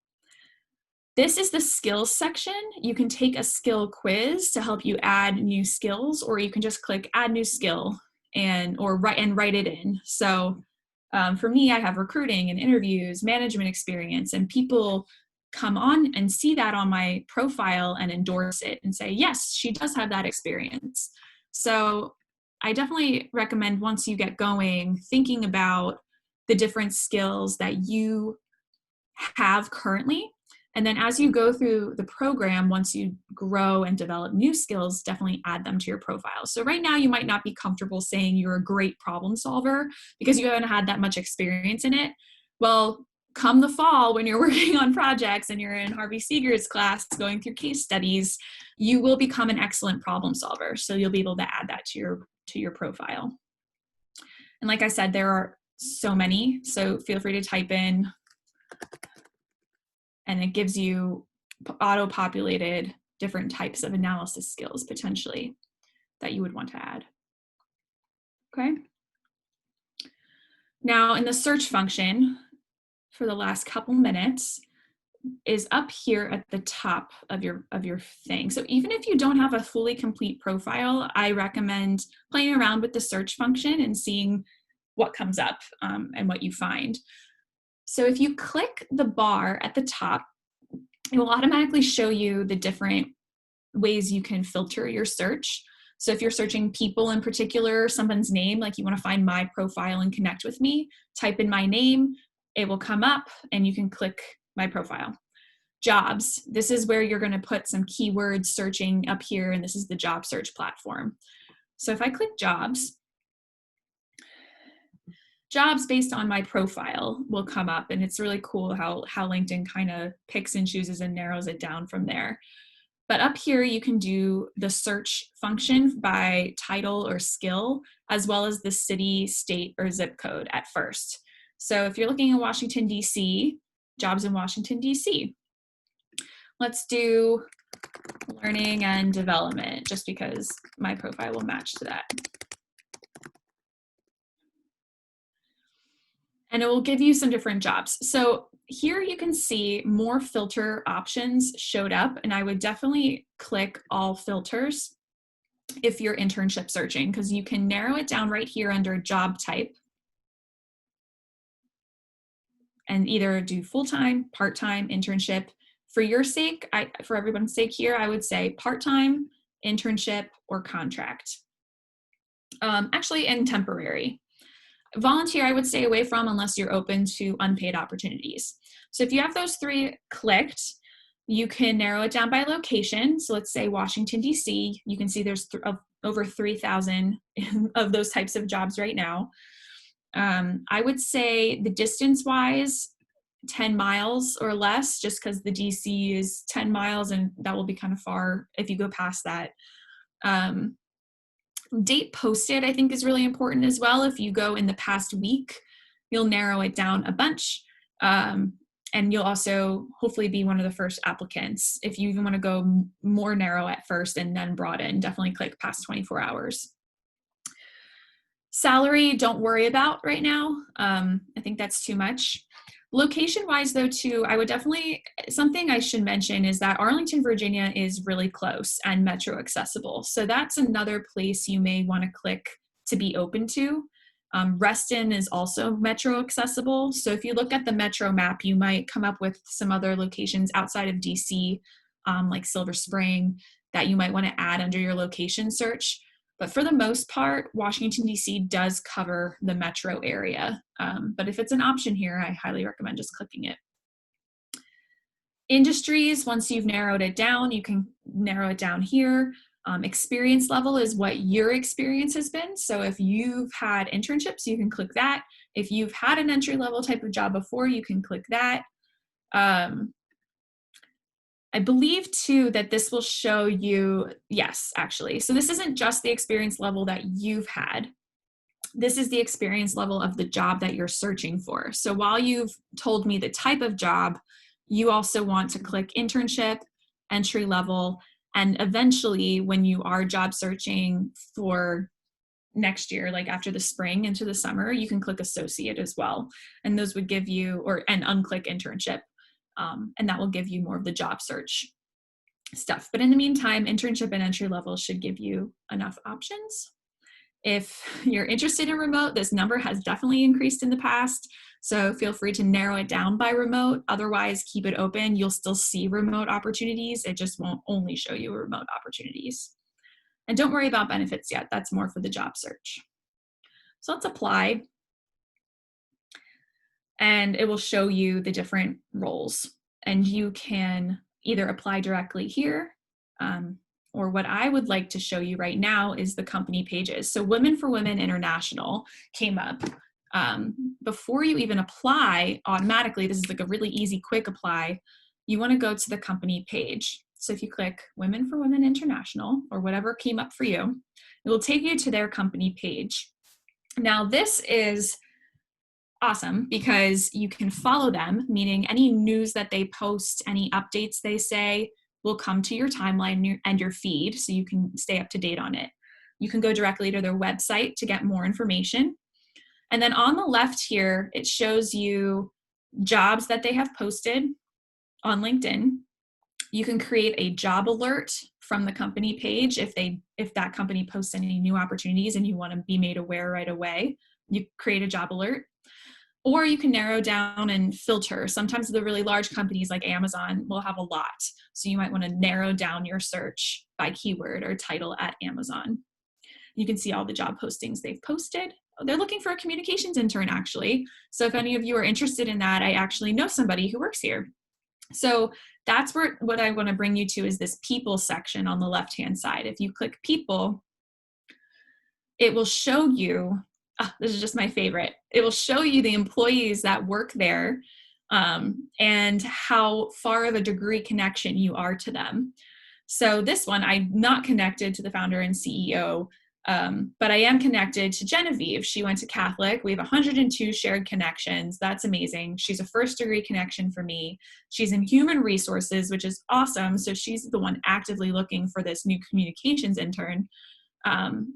This is the skills section. You can take a skill quiz to help you add new skills, or you can just click add new skill and write it in. So for me, I have recruiting and interviews, management experience, and people come on and see that on my profile and endorse it and say, yes, she does have that experience. So I definitely recommend once you get going, thinking about the different skills that you have currently. And then as you go through the program, once you grow and develop new skills, definitely add them to your profile. So right now you might not be comfortable saying you're a great problem solver because you haven't had that much experience in it. Well, come the fall when you're working on projects and you're in Harvey Seeger's class going through case studies, you will become an excellent problem solver. So you'll be able to add that to your profile. And like I said, there are so many, so feel free to type in, and it gives you auto-populated different types of analysis skills potentially that you would want to add. Okay. Now in the search function for the last couple minutes is up here at the top of your thing. So even if you don't have a fully complete profile, I recommend playing around with the search function and seeing what comes up and what you find. So if you click the bar at the top, it will automatically show you the different ways you can filter your search. So if you're searching people in particular, someone's name, like you want to find my profile and connect with me, type in my name, it will come up and you can click my profile. Jobs, this is where you're going to put some keywords searching up here, and this is the job search platform. So if I click jobs based on my profile will come up, and it's really cool how LinkedIn kind of picks and chooses and narrows it down from there. But up here, you can do the search function by title or skill, as well as the city, state, or zip code at first. So if you're looking in Washington, D.C., jobs in Washington, D.C. Let's do learning and development, just because my profile will match to that. And it will give you some different jobs. So here you can see more filter options showed up, and I would definitely click all filters if you're internship searching, because you can narrow it down right here under job type. and either do full-time, part-time, internship. For your sake, for everyone's sake here, I would say part-time, internship, or contract. Actually, and temporary. Volunteer, I would stay away from unless you're open to unpaid opportunities. So if you have those 3 clicked, you can narrow it down by location. So let's say Washington, D.C. You can see there's over 3,000 of those types of jobs right now. I would say the distance-wise, 10 miles or less, just because the DC is 10 miles and that will be kind of far if you go past that. Date posted, I think, is really important as well. If you go in the past week, you'll narrow it down a bunch. And you'll also hopefully be one of the first applicants. If you even want to go more narrow at first and then broaden, definitely click past 24 hours. Salary, don't worry about right now. I think that's too much. Location-wise, though, too, I would definitely, something I should mention is that Arlington, Virginia is really close and metro accessible. So that's another place you may want to click to be open to. Reston is also metro accessible. So if you look at the metro map, you might come up with some other locations outside of DC, like Silver Spring, that you might want to add under your location search. But for the most part, Washington, D.C. does cover the metro area. But if it's an option here, I highly recommend just clicking it. Industries, once you've narrowed it down, you can narrow it down here. Experience level is what your experience has been. So if you've had internships, you can click that. If you've had an entry-level type of job before, you can click that. I believe too that this will show you, yes, actually. So this isn't just the experience level that you've had. This is the experience level of the job that you're searching for. So while you've told me the type of job, you also want to click internship, entry level, and eventually when you are job searching for next year, like after the spring into the summer, you can click associate as well. And those would give you, and unclick internship. And that will give you more of the job search stuff. But in the meantime, internship and entry level should give you enough options. If you're interested in remote, this number has definitely increased in the past. So feel free to narrow it down by remote. Otherwise, keep it open. You'll still see remote opportunities. It just won't only show you remote opportunities. And don't worry about benefits yet. That's more for the job search. So let's apply. And it will show you the different roles. And you can either apply directly here, or what I would like to show you right now is the company pages. So Women for Women International came up. Before you even apply automatically, this is like a really easy, quick apply, you want to go to the company page. So if you click Women for Women International, or whatever came up for you, it will take you to their company page. Now this is awesome because you can follow them, meaning any news that they post, any updates they say will come to your timeline and your feed, so you can stay up to date on it. You can go directly to their website to get more information. And then on the left here, it shows you jobs that they have posted on LinkedIn. You can create a job alert from the company page if that company posts any new opportunities and you want to be made aware right away. You create a job alert. Or you can narrow down and filter. Sometimes the really large companies like Amazon will have a lot. So you might want to narrow down your search by keyword or title at Amazon. You can see all the job postings they've posted. They're looking for a communications intern, actually. So if any of you are interested in that, I actually know somebody who works here. So that's what I want to bring you to is this people section on the left-hand side. If you click people, it will show you, this is just my favorite. It will show you the employees that work there and how far of a degree connection you are to them. So this one, I'm not connected to the founder and CEO, but I am connected to Genevieve. She went to Catholic. We have 102 shared connections. That's amazing. She's a first degree connection for me. She's in human resources, which is awesome. So she's the one actively looking for this new communications intern.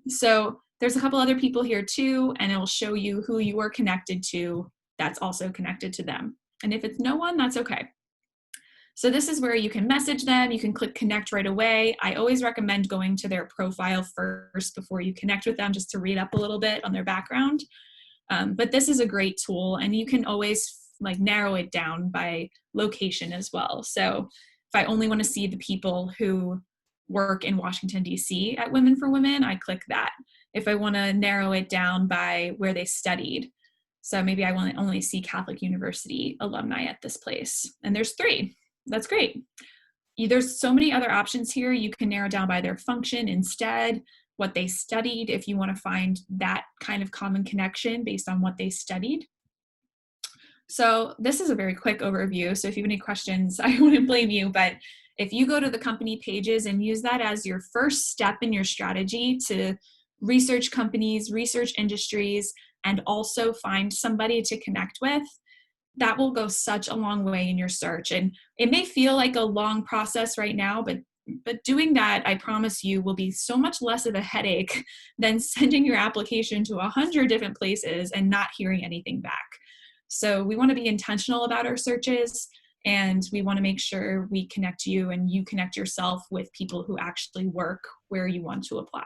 So there's a couple other people here too, and it will show you who you are connected to that's also connected to them. And if it's no one, that's okay. So this is where you can message them. You can click connect right away. I always recommend going to their profile first before you connect with them, just to read up a little bit on their background. But this is a great tool, and you can always like narrow it down by location as well. So if I only want to see the people who work in Washington, D.C. at Women for Women, I click that. If I want to narrow it down by where they studied, so maybe I want to only see Catholic University alumni at this place. And there's 3. That's great. There's so many other options here. You can narrow down by their function instead, what they studied, if you want to find that kind of common connection based on what they studied. So this is a very quick overview. So if you have any questions, I wouldn't blame you, but if you go to the company pages and use that as your first step in your strategy to research companies, research industries, and also find somebody to connect with, that will go such a long way in your search. And it may feel like a long process right now, but doing that, I promise you, will be so much less of a headache than sending your application to 100 different places and not hearing anything back. So we want to be intentional about our searches, and we want to make sure we connect you and you connect yourself with people who actually work where you want to apply.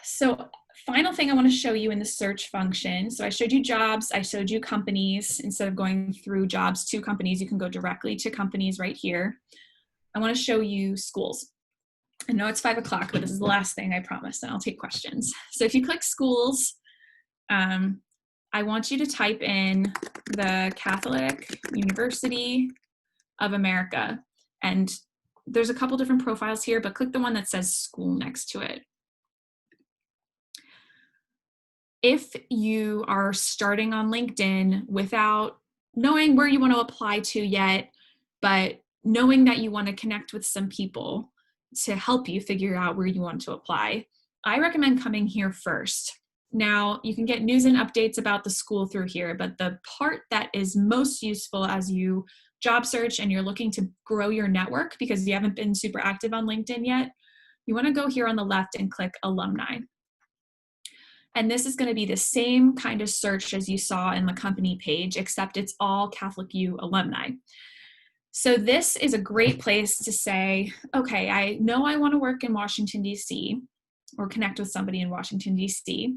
So final thing I want to show you in the search function. So I showed you jobs, I showed you companies. Instead of going through jobs to companies, you can go directly to companies right here. I want to show you schools. I know it's 5 o'clock, but this is the last thing, I promise, and I'll take questions. So if you click schools, I want you to type in the Catholic University of America. And there's a couple different profiles here, but click the one that says school next to it. If you are starting on LinkedIn without knowing where you want to apply to yet, but knowing that you want to connect with some people to help you figure out where you want to apply, I recommend coming here first. Now, you can get news and updates about the school through here, but the part that is most useful as you job search and you're looking to grow your network because you haven't been super active on LinkedIn yet, you want to go here on the left and click alumni. And this is going to be the same kind of search as you saw in the company page, except it's all Catholic U alumni. So this is a great place to say, okay, I know I want to work in Washington, D.C. or connect with somebody in Washington, D.C.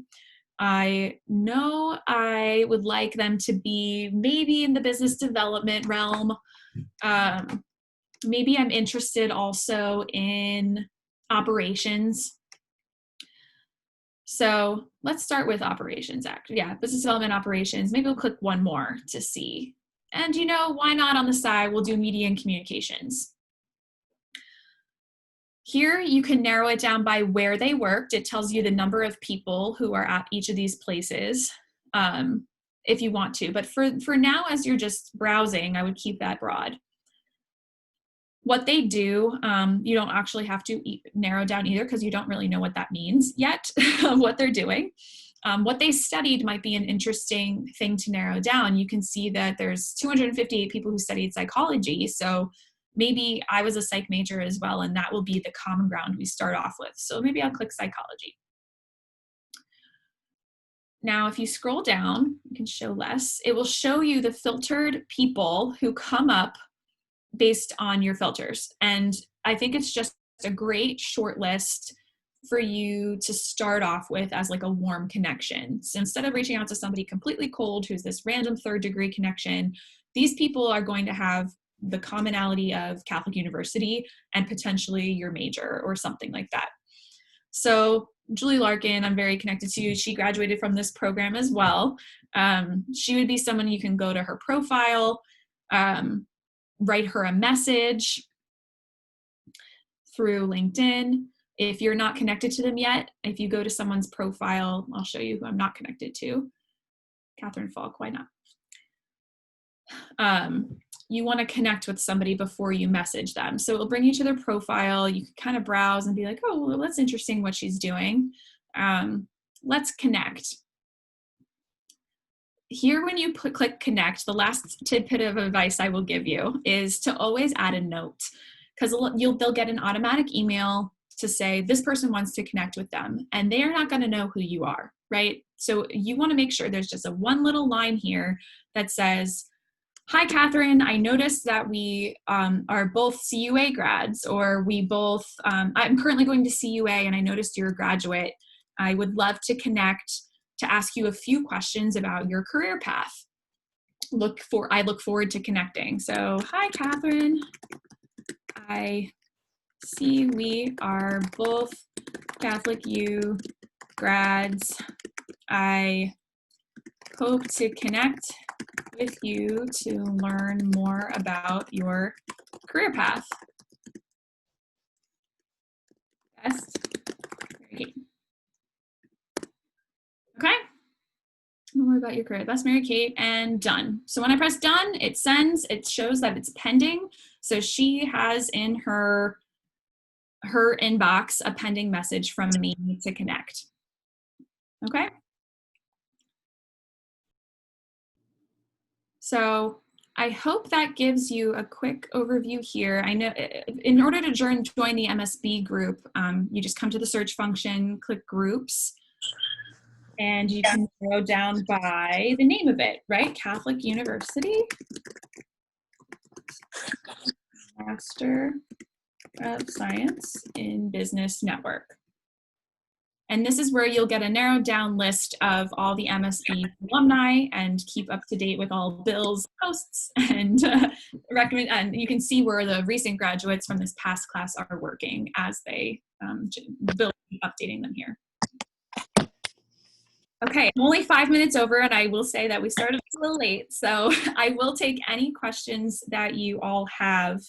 I know I would like them to be maybe in the business development realm. Maybe I'm interested also in operations. So let's start with operations. Yeah, business development operations. Maybe we'll click one more to see. And you know, why not on the side, we'll do media and communications. Here you can narrow it down by where they worked. It tells you the number of people who are at each of these places if you want to. But for now, as you're just browsing, I would keep that broad. What they do, you don't actually have to narrow down either because you don't really know what that means yet, what they're doing. What they studied might be an interesting thing to narrow down. You can see that there's 258 people who studied psychology. So maybe I was a psych major as well, and that will be the common ground we start off with. So maybe I'll click psychology. Now, if you scroll down, you can show less. It will show you the filtered people who come up based on your filters. And I think it's just a great short list for you to start off with as like a warm connection. So instead of reaching out to somebody completely cold who's this random 3rd degree connection, these people are going to have the commonality of Catholic University and potentially your major or something like that. So Julie Larkin, I'm very connected to. She graduated from this program as well. She would be someone you can go to her profile, write her a message through LinkedIn. If you're not connected to them yet, if you go to someone's profile, I'll show you who I'm not connected to. Catherine Falk, why not? You want to connect with somebody before you message them. So it'll bring you to their profile. You can kind of browse and be like, oh, well, that's interesting what she's doing. Let's connect. Here, when you click connect, the last tidbit of advice I will give you is to always add a note, because they'll get an automatic email to say this person wants to connect with them, and they are not going to know who you are, right? So you want to make sure there's just one little line here that says, hi, Catherine, I noticed that we are both CUA grads, or we both, I'm currently going to CUA and I noticed you're a graduate. I would love to connect to ask you a few questions about your career path. I look forward to connecting. So, hi, Catherine. I see we are both Catholic U grads. I hope to connect with you to learn more about your career path. Best. Mary Kate. Okay. More about your career. That's Mary Kate, and done. So when I press done, it sends, it shows that it's pending. So she has in her inbox a pending message from me to connect. Okay. So I hope that gives you a quick overview here. I know in order to join the MSB group, you just come to the search function, click groups, and you can go down by the name of it, right? Catholic University, Master of Science in Business Network. And this is where you'll get a narrowed down list of all the MSB alumni and keep up to date with all bills, posts, and recommend. And you can see where the recent graduates from this past class are working as they build, updating them here. Okay, I'm only 5 minutes over, and I will say that we started a little late, so I will take any questions that you all have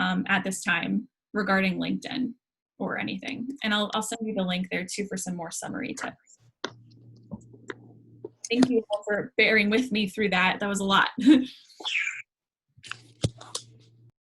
at this time regarding LinkedIn or anything. And I'll send you the link there too for some more summary tips. Thank you all for bearing with me through that. That was a lot.